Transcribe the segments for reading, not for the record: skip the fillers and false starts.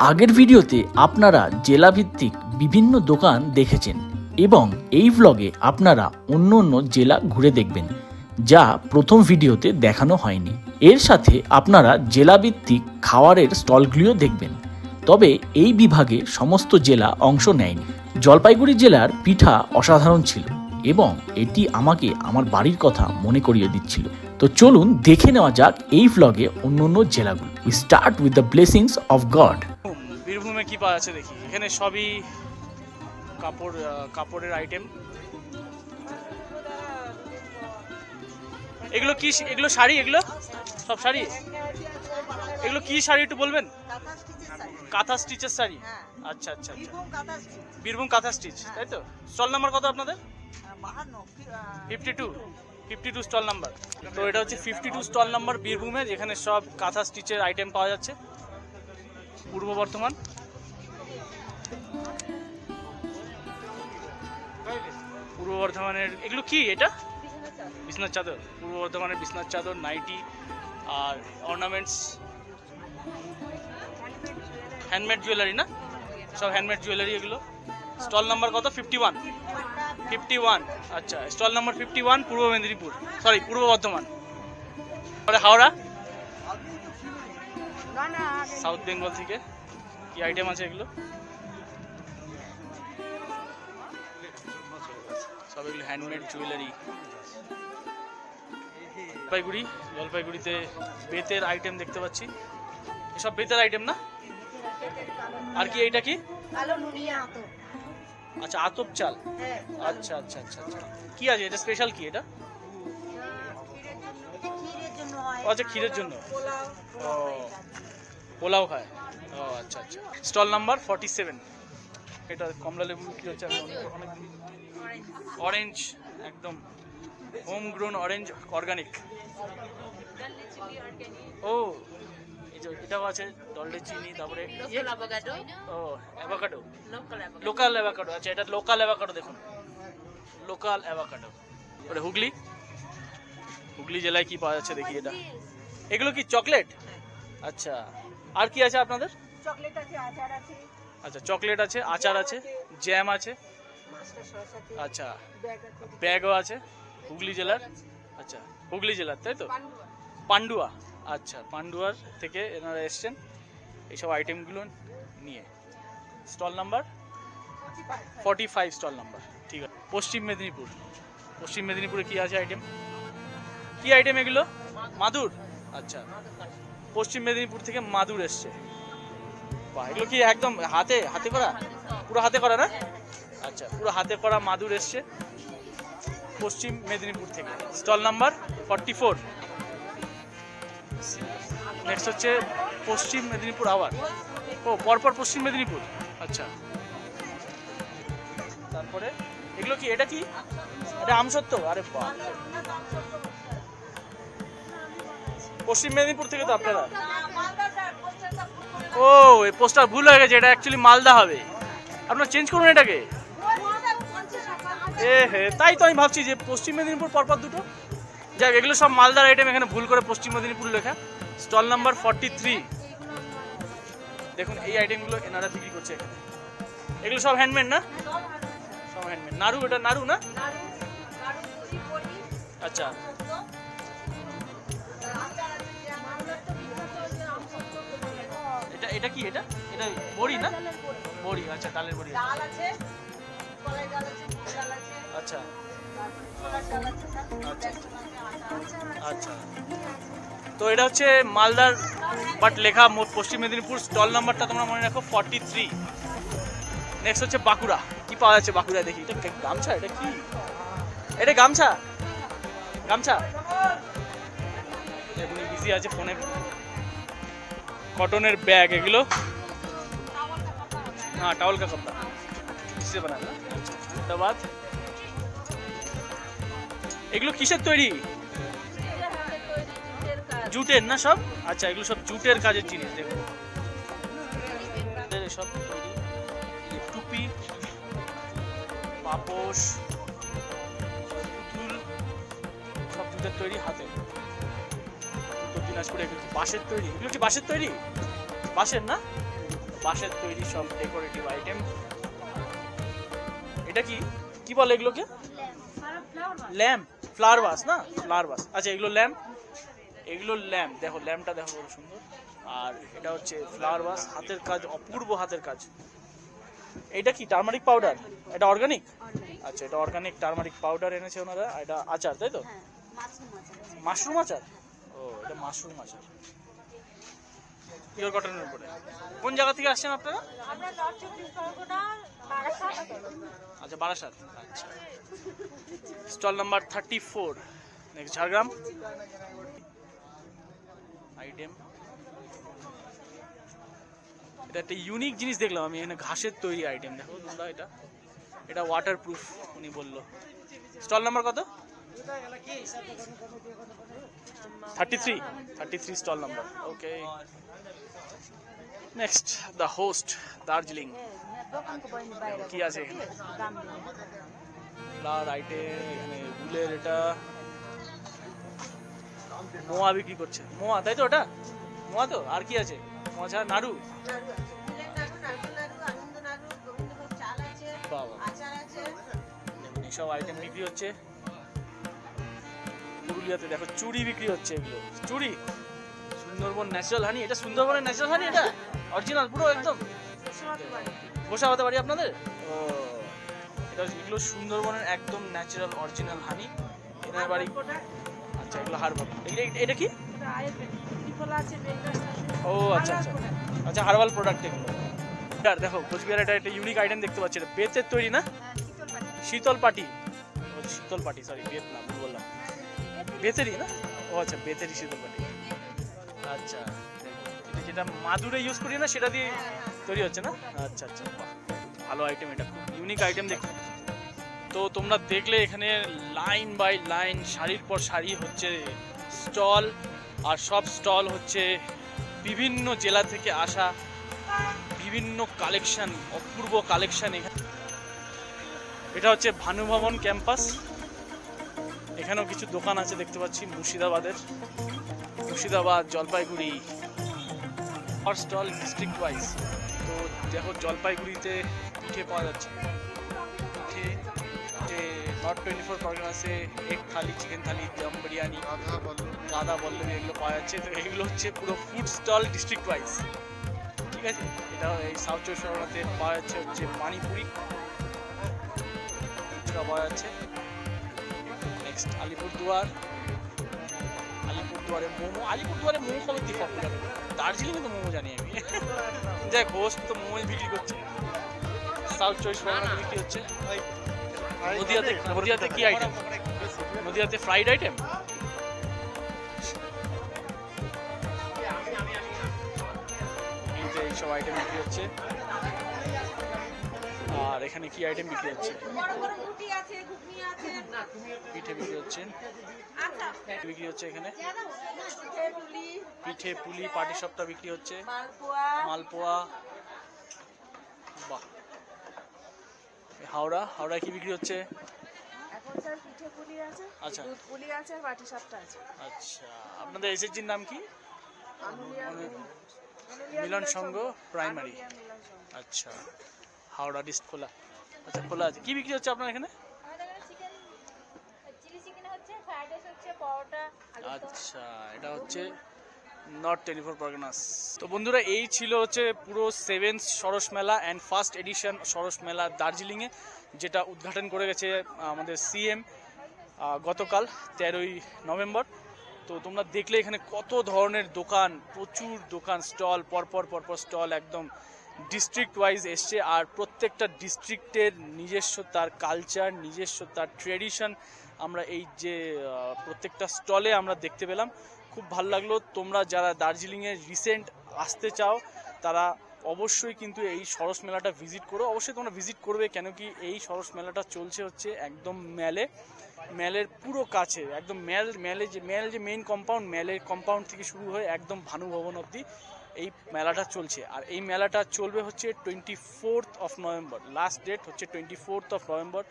আগের ভিডিওতে আপনারা জেলাভিত্তিক বিভিন্ন দোকান দেখেছেন এবং এই ব্লগে আপনারা অন্য অন্য জেলা ঘুরে দেখবেন, যা প্রথম ভিডিওতে দেখানো হয়নি। এর সাথে আপনারা জেলাভিত্তিক খাবারের স্টলগুলিও দেখবেন। তবে এই বিভাগে সমস্ত জেলা অংশ নেয়নি। জলপাইগুড়ি জেলার পিঠা অসাধারণ ছিল এবং এটি আমাকে আমার বাড়ির কথা মনে করিয়ে দিচ্ছিল। তো চলুন দেখে নেওয়া যাক এই ব্লগে অন্য অন্য জেলাগুলো। We start with the blessings of God. বীরভূমে কি পাওয়া আছে দেখি। এখানে সবই কাপড়ের আইটেম। এগুলো কি? এগুলো শাড়ি? এগুলো সব শাড়ি? এগুলো কি শাড়ি একটু বলবেন? কাঁথা স্টিচের শাড়ি। আচ্ছা আচ্ছা আচ্ছা, বীরভূম কাঁথা স্টিচ, তাই তো? স্টল নাম্বার কত আপনাদের? 52 স্টল নাম্বার। তো এটা হচ্ছে 52 স্টল নাম্বার বীরভূমে, যেখানে সব কাঁথা স্টিচের আইটেম পাওয়া যাচ্ছে। পূর্ব বর্ধমান। পূর্ব বর্ধমানের এগুলো কি? এটা বিছনার চাদর। পূর্ব বর্ধমানের বিছনার চাদর, নাইটি আর অর্নামেন্টস, হ্যান্ডমেড জুয়েলারি না? সব হ্যান্ডমেড জুয়েলারি এগুলো। স্টল নাম্বার কত? 51। আচ্ছা, স্টল নাম্বার 51, পূর্ব মেদিনীপুর, সরি পূর্ব বর্ধমান। হাওড়া, সাউথ বেঙ্গল থেকে কি আইটেম আছে এগুলো? সব এগুলো হ্যান্ডমেড জুয়েলারি। জলপাইগুড়িতে বেতের আইটেম দেখতে পাচ্ছি। এসব বেতের আইটেম না? আর কি এইটা কি? আচ্ছা, আতপ চাল। আচ্ছা আচ্ছা আচ্ছা আচ্ছা, কি আছে এটা? স্পেশাল কি এটা? আচ্ছা, ক্ষীরের জন্য। ও, পোলাও খায়। ও আচ্ছা আচ্ছা। Stall number 47। এটা কমলা লেবু কি হচ্ছে? অরেঞ্জ, একদম হোম গ্রোন অরেঞ্জ, অর্গানিক। ও, এটাও আছে, ডলডে চিনি। তারপরে ও, অ্যাভোকাডো, লোকাল অ্যাভোকাডো। আচ্ছা, এটা লোকাল অ্যাভোকাডো, দেখুন লোকাল অ্যাভোকাডো। ওটা হুগলি জেলায় কি পাওয়া যাচ্ছে দেখি এটা। এগুলো কি চকলেট? আচ্ছা, আর কি আছে আপনাদের? চকলেট আছে, আচার আছে। আচ্ছা, চকলেট আছে, আচার আছে, জ্যাম আছে। আচ্ছা, ব্যাগও আছে হুগলি জেলার। আচ্ছা, হুগলি জেলার, তাই তো? পান্ডুয়া। আচ্ছা, পান্ডুয়ার থেকে এনারা এসছেন এইসব আইটেমগুলো নিয়ে। Stall number 45 stall number. ঠিক আছে। পশ্চিম মেদিনীপুরে কি আছে আইটেম? কি আইটেম এগুলো? মাদুর। আচ্ছা, পশ্চিম মেদিনীপুর থেকে মাদুর এসছে। বাহ, এগুলো কি একদম হাতে করা? পুরো হাতে করা না? আচ্ছা, পুরো হাতে করা মাদুর এসছে পশ্চিম মেদিনীপুর থেকে। Stall number 44। নেক্সট হচ্ছে পশ্চিম মেদিনীপুর আবার। ও, পরপর পশ্চিম মেদিনীপুর। আচ্ছা, তারপরে এগুলো কি? এটা কি? এটা আমসত্ত্ব। আরে বাহ, পশ্চিম মেদিনীপুর থেকে তো আপনারা? ও, এই পোস্টার ভুল হয়ে গেছে, এটা অ্যাকচুয়ালি মালদা হবে। আপনারা চেঞ্জ করুন এটাকে। হে, তাই তো আমি ভাবছি যে পশ্চিম মেদিনীপুর পরপর দুটো। যাক, এগুলো সব মালদার আইটেম, এখানে ভুল করে পশ্চিম মেদিনীপুর লেখা। Stall number 43। দেখুন এই আইটেমগুলো এনারা বিক্রি করছে এখানে। এগুলো সব হ্যান্ডমেড না? সব হ্যান্ডমেড। নাড়ু, এটা নাড়ু না? আচ্ছা, এটা কি? এটা বড়ি না? বড়ি। আচ্ছা, ডালের বড়ি। আচ্ছা আচ্ছা, তো এটা হচ্ছে মালদার বাট লেখা পশ্চিম মেদিনীপুর। স্টল নাম্বারটা তোমরা মনে রাখো 43। নেক্সট হচ্ছে বাঁকুড়া। কি পাওয়া যাচ্ছে বাঁকুড়া দেখি? এটা গামছা? এটা কি? এটা গামছা। এমনি বিজি আছে ফোনে। কটনের ব্যাগ এগুলো। হ্যাঁ, টাওয়াল কা কপড়া কিসে বানানা? বাদ এগুলো কিসের তৈরি? জুটের না সব? আচ্ছা, এগুলো সব জুটের কাজের জিনিস। দেখুন সব তৈরি। টুপি, পাপোশ, পুতুল, সব জুটের তৈরি, হাতে। উত্তর দিনাজপুরে এগুলো কি বাঁশের তৈরি? এগুলো কি বাঁশের তৈরি? বাঁশের না? বাঁশের তৈরি সব ডেকোরেটিভ আইটেম। এটা কি কি বলে এগুলোকে? ল্যাম্প, ফ্লাওয়ার ভাস না? ফ্লাওয়ার ভাস, আচ্ছা এগুলো ল্যাম্প, এগুলো ল্যাম্প। দেখো ল্যাম্পটা দেখো কত সুন্দর। আর এটা হচ্ছে ফ্লাওয়ার ভাস, হাতের কাজ, অপূর্ব হাতের কাজ। এটা কি টারমারিক পাউডার? এটা অর্গানিক? আচ্ছা এটা অর্গানিক টারমারিক পাউডার এনেছে ওনারা। এটা আচার তাই তো? মাশরুম আচার। ও এটা মাশরুম আচার পিওর কটনের উপরে। কোন জায়গা থেকে আসছেন আপনারা? আচ্ছা বারাসাত। আচ্ছা stall number 34, next Jhargram item. এটা একটা ইউনিক জিনিস দেখলাম আমি এখানে, ঘাসের তৈরি আইটেম। দেখো তোমরা, এটা এটা ওয়াটার প্রুফ উনি বললো। স্টল নাম্বার কত? 33 stall number. Okay next the host Darjeeling. কি আছে এখানে? ফ্লাওয়ার আইটেম, এখানে গুলের, এটা মোয়া বিক্রি করছে। মোয়া তাই তো? ওটা মোয়া তো? আর কি আছে? মোয়া ছাড়া নাড়ু, এইসব আইটেম বিক্রি হচ্ছে। পুরুলিয়াতে দেখো চুড়ি বিক্রি হচ্ছে। এগুলো চুড়ি, সুন্দরবন ন্যাচারাল হানি। এটা সুন্দরবনের ন্যাচারাল হানি? এটা অরিজিনাল পুরো একদম? গোসাবাতে বাড়ি আপনাদের? ও এটা, এগুলো সুন্দরবনের একদম ন্যাচারাল অরিজিনাল হানি, এনার বাড়ি। আচ্ছা এগুলো হার্বাল। এটা কি? ও আচ্ছা আচ্ছা আচ্ছা, হার্বাল প্রোডাক্ট এগুলো। দেখো কোচবিহার এটা একটা ইউনিক আইটেম দেখতে পাচ্ছি। এটা বেতের তৈরি না? শীতল পাটি। শীতল পাটি, সরি বেত না, ভুল বললাম। বেতেরই না? ও আচ্ছা বেতেরই শীতল পাটি। আচ্ছা এটা যেটা মাদুরে ইউজ করি না সেটা দিয়ে তৈরি হচ্ছে না? আচ্ছা আচ্ছা ভালো আইটেম, এটা খুব ইউনিক আইটেম দেখতে। তো তোমরা দেখলে এখানে লাইন বাই লাইন, সারির পর সারি হচ্ছে স্টল। আর সব স্টল হচ্ছে বিভিন্ন জেলা থেকে আসা বিভিন্ন কালেকশন, অপূর্ব কালেকশন। এখানে এটা হচ্ছে ভানুভবন ক্যাম্পাস। এখানেও কিছু দোকান আছে দেখতে পাচ্ছি মুর্শিদাবাদের, মুর্শিদাবাদ, জলপাইগুড়ি, আর স্টল ডিস্ট্রিক্ট ওয়াইজ। তো দেখো জলপাইগুড়িতে পিঠে পাওয়া যাচ্ছে। পিঠে নর্থ 24 পরগনাসে এগ থালি, চিকেন থালি, দম বিরিয়ানি, রাধা বল্লভী, এগুলো পাওয়া যাচ্ছে। তো এগুলো হচ্ছে পুরো ফুড স্টল ডিস্ট্রিক্ট ওয়াইজ, ঠিক আছে? এটা এই সাউথ 24 পরগনাতে পাওয়া যাচ্ছে হচ্ছে পানিপুরি পাওয়া যাচ্ছে। নেক্সট আলিপুরদুয়ার, আলিপুরদুয়ারে মোমো। আলিপুরদুয়ারে মোমো কবে থেকে পপুলার? দার্জিলিংয়ে তো মোমো জানি আমি। যাই হোস্ট তো মোমোই বিক্রি করছে। সাউথ 24 পরগনাতে বিক্রি হচ্ছে। নদিয়াতে, নদিয়াতে কি আইটেম? নদিয়াতে ফ্রাইড আইটেম। এইসব আইটেম বিক্রি হচ্ছে। আর এখানে কি আইটেম বিক্রি হচ্ছে? পিঠে বিক্রি হচ্ছে, বিক্রি হচ্ছে এখানে পিঠে, পুলি, পাটি সবটা বিক্রি হচ্ছে, মালপোয়া। বাহ। হাওড়া, হাওড়ায় কি বিক্রি হচ্ছে? আচ্ছা আচ্ছা, আপনাদের এসএসজির নাম কি? মিলন সংঘ প্রাইমারি। আচ্ছা হাওড়া ডিস্ট খোলা। আচ্ছা খোলা আছে। কি বিক্রি হচ্ছে আপনার এখানে? আচ্ছা এটা হচ্ছে নর্থ 24 পরগনাস। তো বন্ধুরা এই ছিল হচ্ছে পুরো 7th সরস মেলা অ্যান্ড ফার্স্ট এডিশন সরস মেলা দার্জিলিংয়ে, যেটা উদ্ঘাটন করে গেছে আমাদের সিএম গতকাল 13ই নভেম্বর। তো তোমরা দেখলে এখানে কত ধরনের দোকান, প্রচুর দোকান, স্টল, পরপর পরপর স্টল, একদম ডিস্ট্রিক্ট ওয়াইজ এসছে। আর প্রত্যেকটা ডিস্ট্রিক্টের নিজস্ব তার কালচার, নিজস্ব তার ট্রেডিশন আমরা এই যে প্রত্যেকটা স্টলে আমরা দেখতে পেলাম। খুব ভালো লাগলো। তোমরা যারা দার্জিলিংয়ে রিসেন্ট আসতে চাও তারা অবশ্যই কিন্তু এই সরস মেলাটা ভিজিট করো। অবশ্যই তোমরা ভিজিট করবে, কেন কি এই সরস মেলাটা চলছে হচ্ছে একদম ম্যালের পুরো কাছে, একদম ম্যাল যে মেইন কম্পাউন্ড, ম্যালের কম্পাউন্ড থেকে শুরু হয়ে একদম ভানুভবন অবধি এই মেলাটা চলছে। আর এই মেলাটা চলবে হচ্ছে 24th of November। Last date হচ্ছে 24th of November।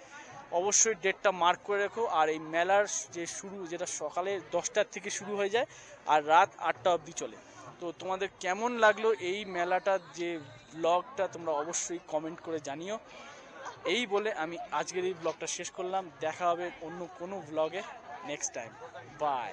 অবশ্যই ডেটটা মার্ক করে রেখো। আর এই মেলার যে শুরু, যেটা সকালে 10টার থেকে শুরু হয়ে যায় আর রাত 8টা অবধি চলে। তো তোমাদের কেমন লাগলো এই মেলাটার যে ব্লগটা তোমরা অবশ্যই কমেন্ট করে জানিও। এই বলে আমি আজকের এই ব্লগটা শেষ করলাম। দেখা হবে অন্য কোনো ব্লগে নেক্সট টাইম। বাই।